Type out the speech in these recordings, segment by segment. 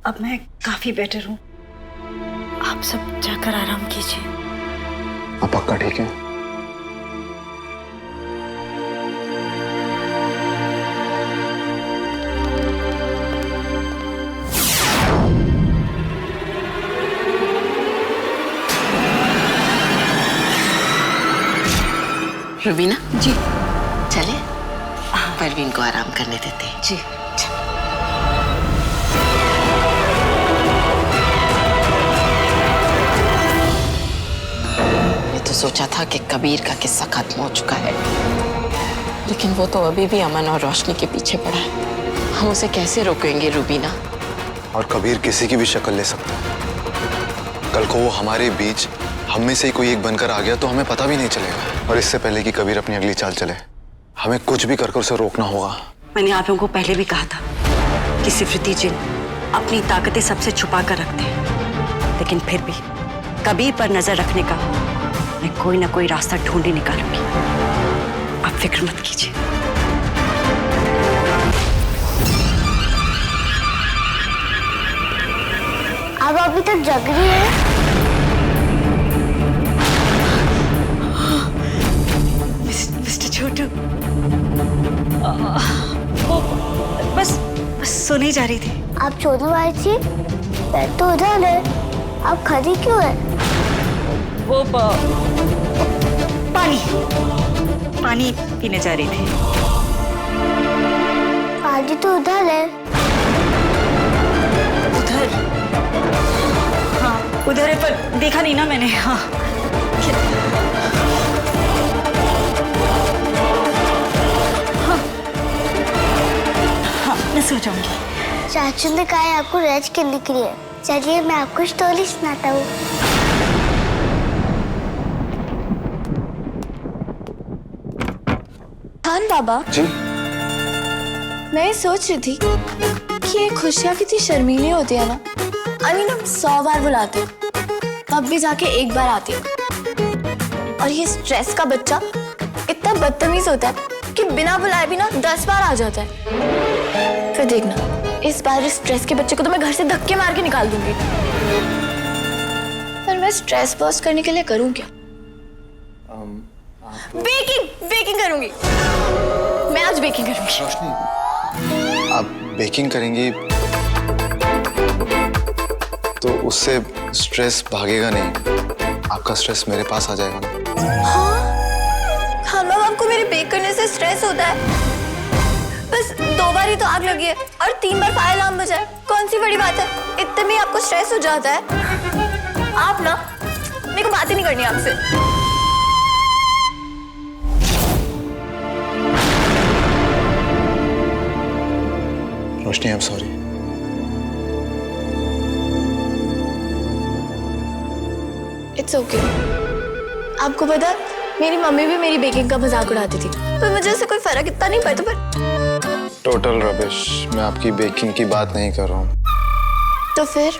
अब मैं काफी बेटर हूँ। आप सब जाकर आराम कीजिए। आप पक्का ठीक है? रुबीना जी। चले परवीन को आराम करने देते हैं। जी। मैं तो सोचा था कि कबीर का किस्सा खत्म हो चुका है, लेकिन वो तो अभी भी अमन और रोशनी के पीछे पड़ा है। हम उसे कैसे रोकेंगे रुबीना? और कबीर किसी की भी शक्ल ले सकता है। कल को वो हमारे बीच हम में से ही कोई एक बनकर आ गया तो हमें पता भी नहीं चलेगा। और इससे पहले कि कबीर अपनी अगली चाल चले, हमें कुछ भी कर उसे रोकना होगा। मैंने आप लोगों को पहले भी कहा था कि सिफरती जिन अपनी ताकतें सबसे छुपा कर रखते हैं, लेकिन फिर भी कबीर पर नजर रखने का मैं कोई ना कोई रास्ता ढूंढ ही निकालूंगी। आप फिक्र मत कीजिए। अब अभी तक जग रही है। मिस्टर छोटू, वो बस सोने जा रही थी। आप सोने वाली थी, बैठ तो उधर है। आप खड़ी क्यों है? वो पानी पीने जा रही थी। पानी तो उधर है। उधर? हाँ उधर है, पर देखा नहीं ना मैंने। हाँ मैं सो जाऊंगी। चाचू ने कहा है आपको रेस्ट करने के लिए। चलिए मैं आपको स्टोरी सुनाता हूँ। खान बाबा जी। मैं सोच रही थी कि ये खुशियाँ कितनी शर्मीली होती है ना। हम 100 बार बुलाते हैं, तब भी जाके एक बार आती है। और ये स्ट्रेस का बच्चा इतना बदतमीज होता है कि बिना बुलाए भी ना 10 बार आ जाता है। फिर देखना, इस बार इस स्ट्रेस के बच्चे को तो मैं घर से धक्के मार के निकाल दूंगी। पर मैं स्ट्रेस बर्स्ट करने के लिए करूँ क्या? बेकिंग करूंगी। मैं आज बेकिंग करूंगी। रोशनी, आप बेकिंग करेंगी तो उससे स्ट्रेस भागेगा नहीं। आपका स्ट्रेस मेरे पास आ जाएगा ना। हाँ? खान बाबा, आपको मेरे बेक करने से स्ट्रेस होता है? बस 2 बार ही तो आग लगी है और 3 बार फायर अलार्म बजा है। कौन सी बड़ी बात है? इतने में आपको स्ट्रेस हो जाता है? आप ना, मेरे को बात ही नहीं करनी आपसे। Roshni, I am sorry. It's okay. आपको पता है, मेरी मम्मी भी मेरी बेकिंग का मजाक उड़ाती थी, पर मुझे उससे कोई फर्क इतना नहीं पड़ता। पर टोटल रबिश। मैं आपकी बेकिंग की बात नहीं कर रहा हूँ। तो फिर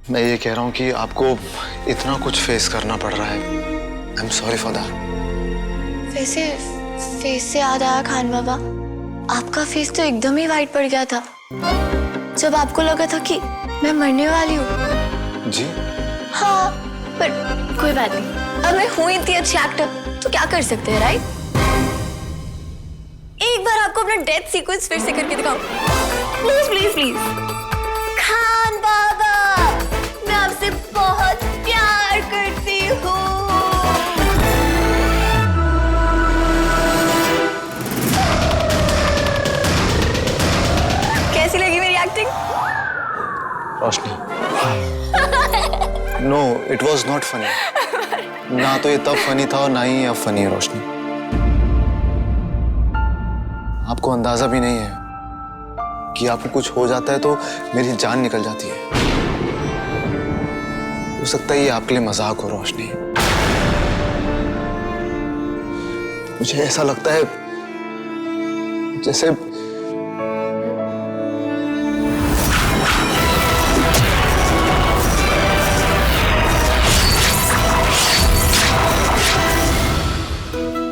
मैं ये कह रहा हूँ कि आपको इतना कुछ फेस करना पड़ रहा है। आई एम सॉरी फॉर दैट। वैसे फेस से याद आया खान बाबा, आपका फेस तो एकदम ही वाइट पड़ गया था जब आपको लगा था कि मैं मरने वाली हूँ। जी? हाँ, पर कोई बात नहीं। अब मैं हूँ इतनी अच्छी एक्टर, तो क्या कर सकते हैं, राइट? एक बार आपको अपना डेथ सीक्वेंस फिर से करके दिखाऊं। Please please please. Khan Baba, मैं आपसे बहुत प्यार करती हूँ। कैसी लगी मेरी acting? Roshni, no, it was not funny. ना तो ये तब फनी था और ना ही अब फनी है। रोशनी, आपको अंदाजा भी नहीं है कि आपको कुछ हो जाता है तो मेरी जान निकल जाती है। हो सकता है ये आपके लिए मजाक हो रोशनी। मुझे ऐसा लगता है जैसे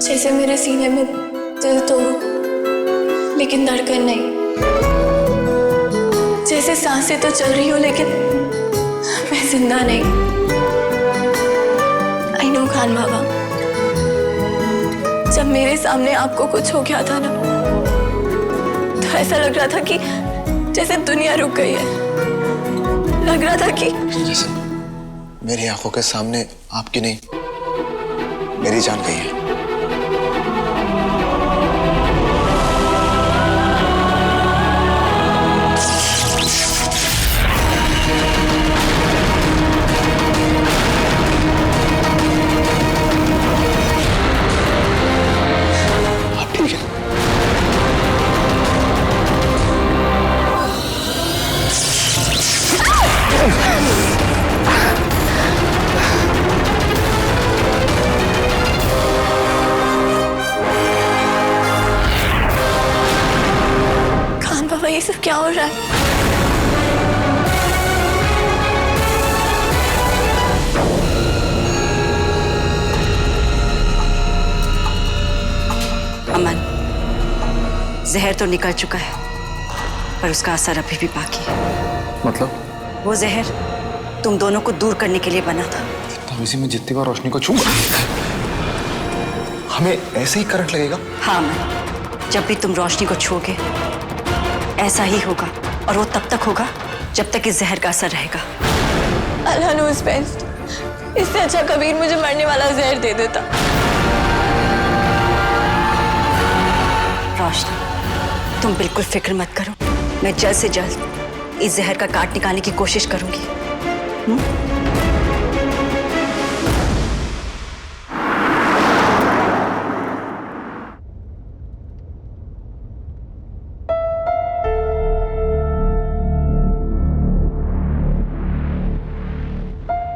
जैसे मेरे सीने में दिल तो हो, लेकिन धड़कन नहीं। से सांसें तो चल रही हो, लेकिन मैं जिंदा नहीं। आई नो खान बाबा, जब मेरे सामने आपको कुछ हो गया था ना, तो ऐसा लग रहा था कि जैसे दुनिया रुक गई है। लग रहा था कि जैसे मेरी आंखों के सामने आपकी नहीं, मेरी जान गई है। आप ठीक है? खान बाबा, ये सब क्या हो रहा है? अमन, जहर तो निकल चुका है, पर उसका असर अभी भी बाकी है। मतलब वो जहर तुम दोनों को दूर करने के लिए बना था। तो इसी में जितनी बार रोशनी को छूंगा हमें ऐसे ही करंट लगेगा। हाँ अमन, जब भी तुम रोशनी को छूओगे ऐसा ही होगा, और वो तब तक होगा जब तक इस जहर का असर रहेगा। अल्लाह नोज़ बेस्ट। इससे अच्छा कबीर मुझे मरने वाला जहर दे देता। रोशनी, तुम बिल्कुल फिक्र मत करो, मैं जल्द से जल्द इस जहर का काट निकालने की कोशिश करूंगी।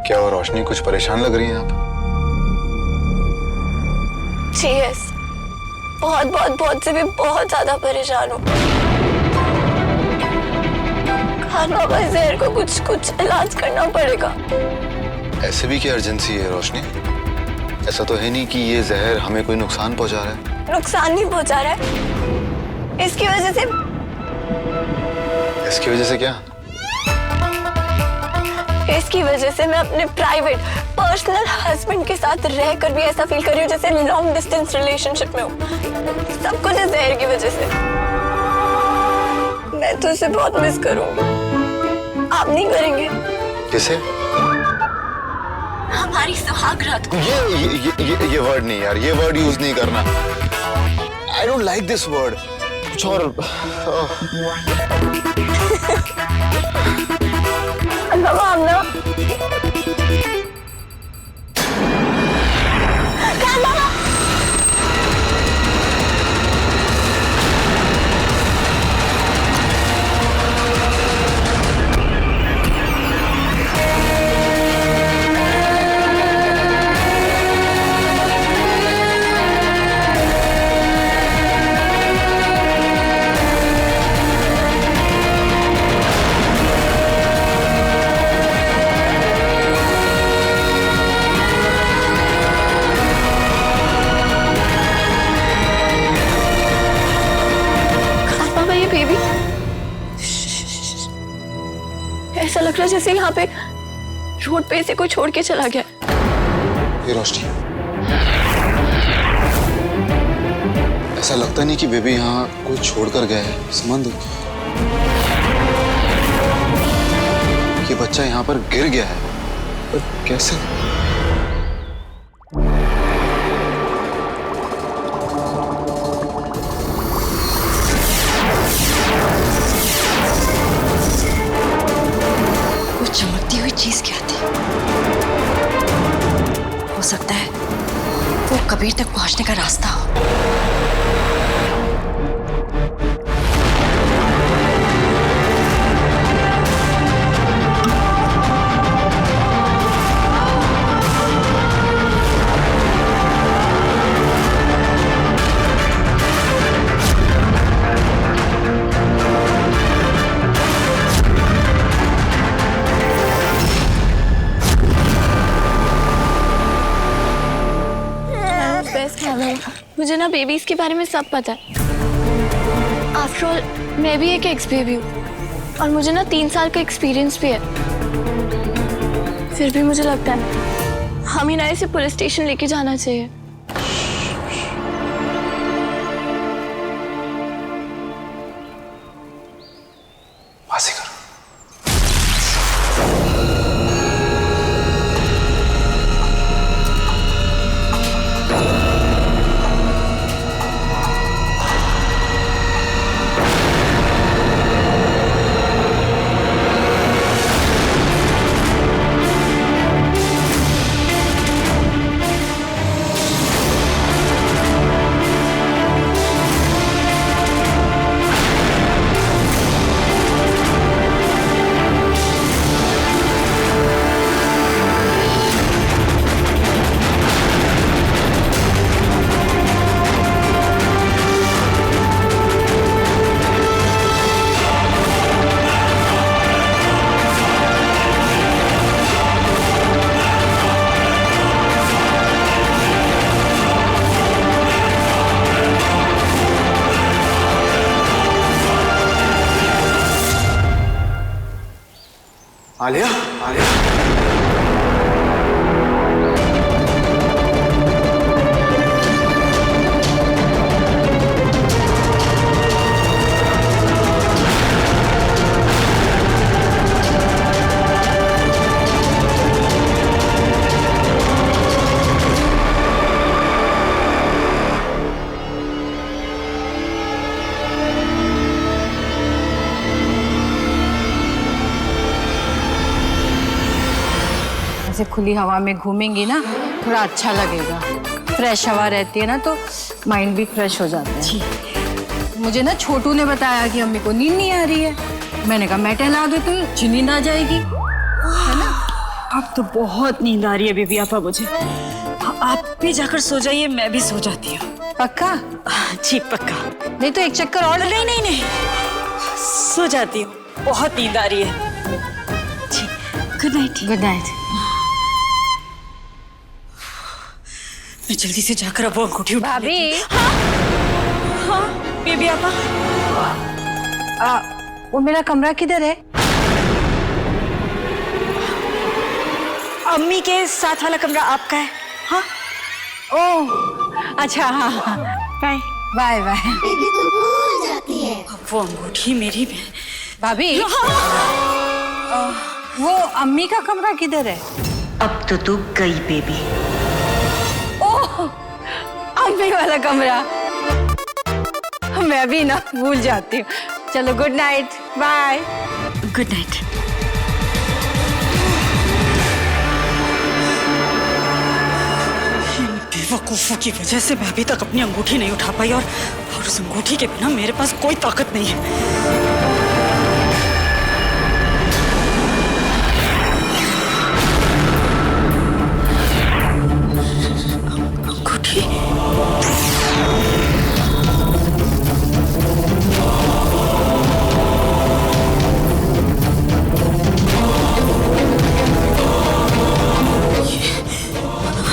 क्या वो रोशनी कुछ परेशान लग रही है आप? जी यस, बहुत बहुत बहुत से भी बहुत ज्यादा परेशान हूँ। खान बाबा, जहर को कुछ इलाज करना पड़ेगा। ऐसे भी क्या अर्जेंसी है रोशनी? ऐसा तो है नहीं कि ये जहर हमें कोई नुकसान पहुंचा रहा है। नुकसान नहीं पहुंचा रहा है, इसकी वजह से। इसकी वजह से क्या? इसकी वजह से मैं अपने प्राइवेट पर्सनल हस्बैंड के साथ रहकर भी ऐसा फील कर रही हूँ जैसे लॉन्ग डिस्टेंस रिलेशनशिप में हूँ। सब कुछ इस जहर की वजह से। मैं तो उसे बहुत मिस करूंगी। आप नहीं करेंगे? किसे? हमारी सुहाग रात को। ये वर्ड नहीं यार, ये वर्ड यूज नहीं करना। I don't like this word. कुछ और बाबा, हम ना बेबी, ऐसा लग रहा है जैसे यहाँ पे रोड पे से कोई छोड़ के चला गया। ये रोशनी, ऐसा लगता नहीं कि बेबी यहाँ कोई छोड़ कर गया है। समझ, ये बच्चा यहाँ पर गिर गया है, पर कैसे? चमकती हुई चीज क्या थी? हो सकता है वो कबीर तक पहुंचने का रास्ता हो। मुझे ना बेबीज के बारे में सब पता है। आफ्टर ऑल मैं भी एक एक्स बेबी हूँ। और मुझे ना 3 साल का एक्सपीरियंस भी है। फिर भी मुझे लगता है हम इन्हें इसे पुलिस स्टेशन लेके जाना चाहिए। बासी करो। आलिया, आलिया। ऐसे खुली हवा में घूमेंगी ना थोड़ा अच्छा लगेगा। फ्रेश हवा रहती है ना तो माइंड भी फ्रेश हो जाता है। मुझे ना छोटू ने बताया कि अम्मी को नींद नहीं आ रही है। मैंने कहा मैं टहला देती हूँ, अच्छी नींद आ जाएगी, है ना। अब तो बहुत नींद आ रही है बेबी आपा मुझे। आप भी जाकर सो जाइए, मैं भी सो जाती हूँ। पक्का? जी पक्का। नहीं तो एक चक्कर और नहीं नहीं नहीं, सो जाती हूँ, बहुत नींद आ रही है। जी गुड नाइट। Good night. मैं जल्दी से जाकर अब वो अंगूठी उठा भाभी। लेती हूँ। हाँ बेबी आपा। वो मेरा कमरा किधर है? अम्मी के साथ वाला कमरा आपका है। हाँ ओह अच्छा, हाँ हाँ। Bye bye bye. अब वो अंगूठी मेरी है। भाभी वो अम्मी का कमरा किधर है? अब तो तू गई बेबी। ओह अम्मी वाला कमरा, मैं भी ना भूल जाती हूँ। चलो good night, bye. Good night. बेवकूफों की वजह से मैं अभी तक अपनी अंगूठी नहीं उठा पाई, और उस अंगूठी के बिना मेरे पास कोई ताकत नहीं है।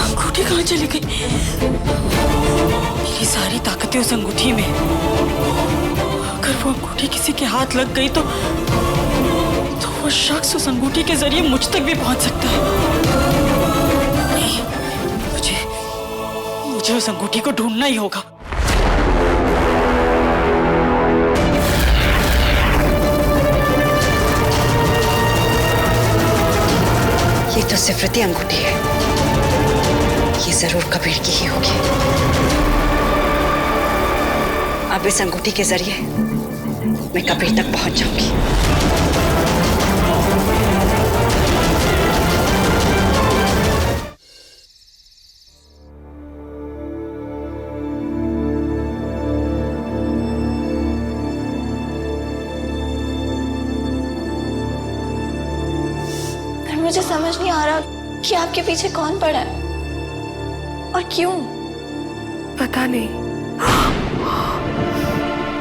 अंगूठी कहाँ चली गई? मेरी सारी ताकतें उस अंगूठी में। अगर वो अंगूठी किसी के हाथ लग गई तो वो शख्स उस अंगूठी के जरिए मुझ तक भी पहुंच सकता है। नहीं, मुझे उस अंगूठी को ढूंढना ही होगा। ये तो सिफरती अंगूठी है, ये जरूर कबीर की ही होगी। अब इस अंगूठी के जरिए मैं कबीर तक पहुंच जाऊंगी। मुझे समझ नहीं आ रहा कि आपके पीछे कौन पड़ा है और क्यों। पता नहीं,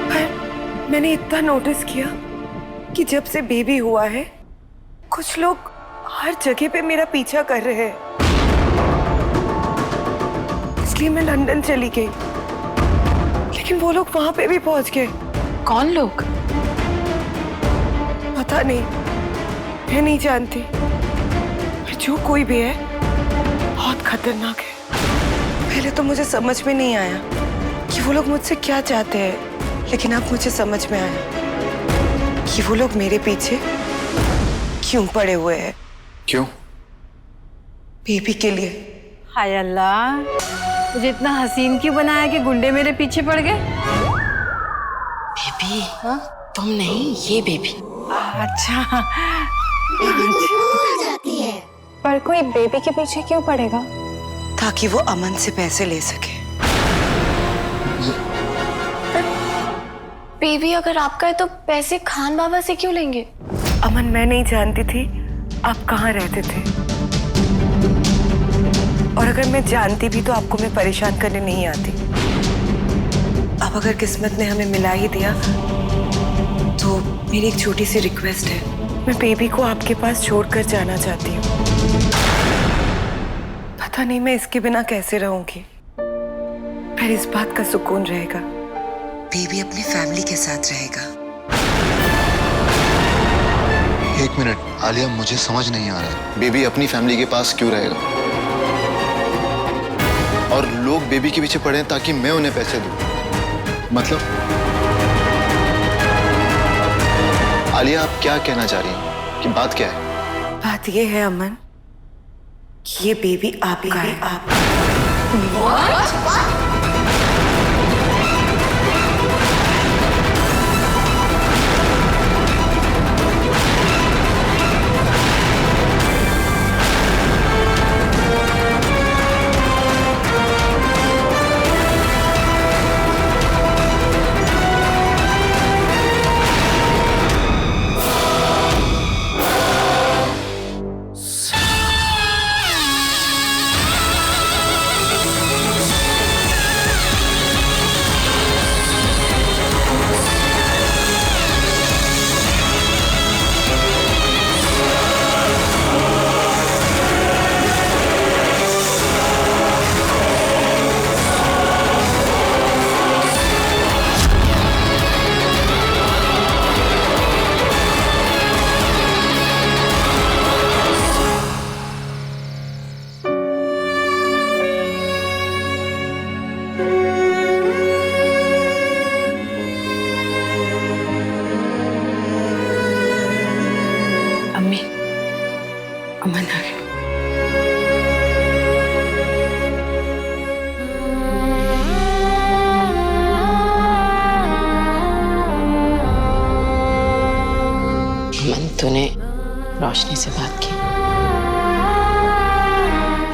पर मैंने इतना नोटिस किया कि जब से बेबी हुआ है कुछ लोग हर जगह पे मेरा पीछा कर रहे हैं। इसलिए मैं लंदन चली गई, लेकिन वो लोग वहां पे भी पहुंच गए। कौन लोग? पता नहीं, मैं नहीं जानती। जो कोई भी है बहुत खतरनाक है। पहले तो मुझे समझ में नहीं आया कि वो लोग मुझसे क्या चाहते हैं, लेकिन अब मुझे समझ में आया कि वो लोग मेरे पीछे क्यों पड़े हुए हैं। क्यों? बेबी के लिए। हाय अल्लाह, मुझे इतना हसीन क्यों बनाया कि गुंडे मेरे पीछे पड़ गए? बेबी, हाँ? तुम नहीं, ये बेबी। अच्छा। पर कोई बेबी के पीछे क्यों पड़ेगा? ताकि वो अमन से पैसे ले सके। बेबी अगर आपका है तो पैसे खान बाबा से क्यों लेंगे? अमन, मैं नहीं जानती थी आप कहाँ रहते थे, और अगर मैं जानती भी तो आपको मैं परेशान करने नहीं आती। अब अगर किस्मत ने हमें मिला ही दिया तो मेरी एक छोटी सी रिक्वेस्ट है, मैं बेबी को आपके पास छोड़कर जाना चाहती हूँ। पता नहीं मैं इसके बिना कैसे रहूंगी, पर इस बात का सुकून रहेगा, बेबी अपनी फैमिली के साथ रहेगा। एक मिनट आलिया, मुझे समझ नहीं आ रहा, बेबी अपनी फैमिली के पास क्यों रहेगा? और लोग बेबी के पीछे पड़े हैं ताकि मैं उन्हें पैसे दूं। मतलब आलिया, आप क्या कहना चाह रही हैं? कि बात क्या है? बात ये है अमन कि ये बेबी आपका है। आप अमन आ गया। अमन, तूने रोशनी से बात की?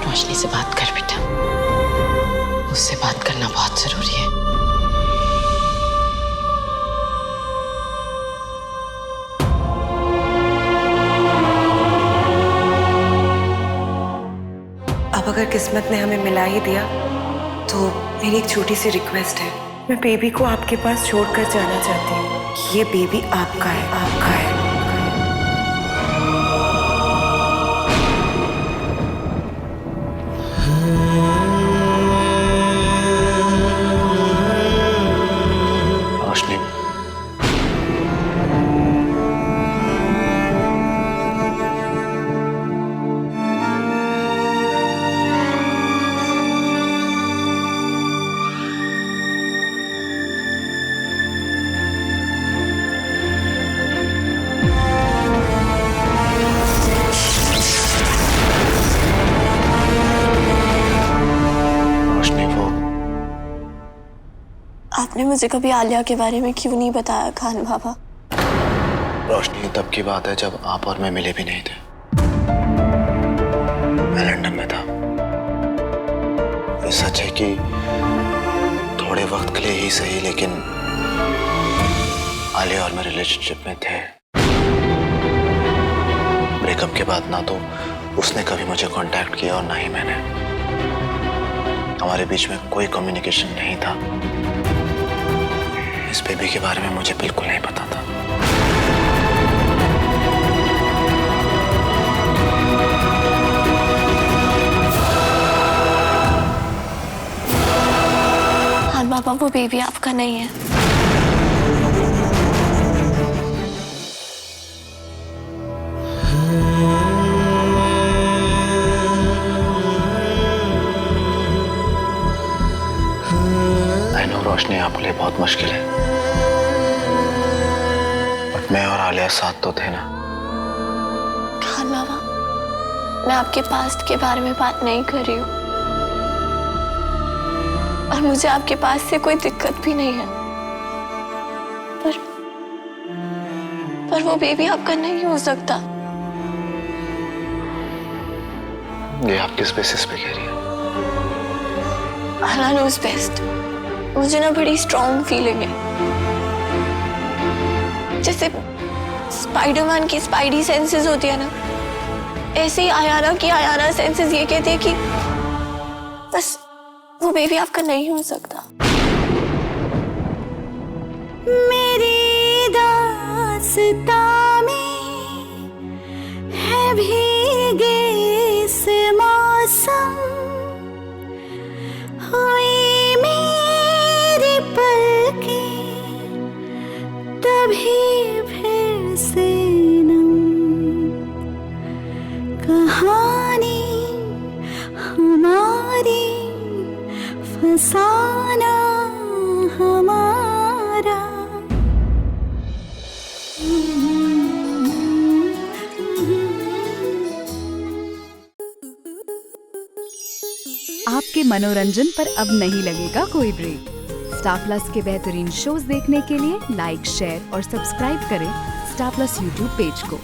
रोशनी से बात कर बेटा, उससे बात करना बहुत जरूरी है। अब अगर किस्मत ने हमें मिला ही दिया तो मेरी एक छोटी सी रिक्वेस्ट है, मैं बेबी को आपके पास छोड़कर जाना चाहती हूँ कि ये बेबी आपका है, आपका है। रोशनी, आपने मुझे कभी आलिया के बारे में क्यों नहीं बताया खान बाबा? रोशनी, तब की बात है जब आप और मैं मिले भी नहीं थे। मैं लंदन में था। ये सच है कि थोड़े वक्त के लिए ही सही, लेकिन आलिया और मैं रिलेशनशिप में थे। ब्रेकअप के बाद ना तो उसने कभी मुझे कांटेक्ट किया और ना ही मैंने। हमारे बीच में कोई कम्युनिकेशन नहीं था। इस बेबी के बारे में मुझे बिल्कुल नहीं पता था। खान बाबा, वो बेबी आपका नहीं है। बहुत मुश्किल है, बट मैं और आलिया साथ तो थे ना। खान बाबा, मैं आपके पास्ट के बारे में बात नहीं कर रही हूँ, और मुझे आपके पास से कोई दिक्कत भी नहीं है, पर वो बेबी आपका नहीं हो सकता। ये आप किस बेसिस पे कह रही हैं? अल्लाह नोज़ बेस्ट। मुझे ना बड़ी स्ट्रॉन्ग फीलिंग है, जैसे स्पाइडरमैन की स्पाइडी सेंसेस होती है ना, ऐसे ही आयाना की आयाना सेंसेस ये कहती है कि बस वो बेबी आपका नहीं हो सकता। मेरी दास्तां में है भीगे से मौसम, हुई मेरी पलकें तभी फिर से नम, कहानी हमारी फसाना हमारा। आपके मनोरंजन पर अब नहीं लगेगा कोई ब्रेक। स्टार प्लस के बेहतरीन शोज देखने के लिए लाइक, शेयर और सब्सक्राइब करें स्टार प्लस यूट्यूब पेज को।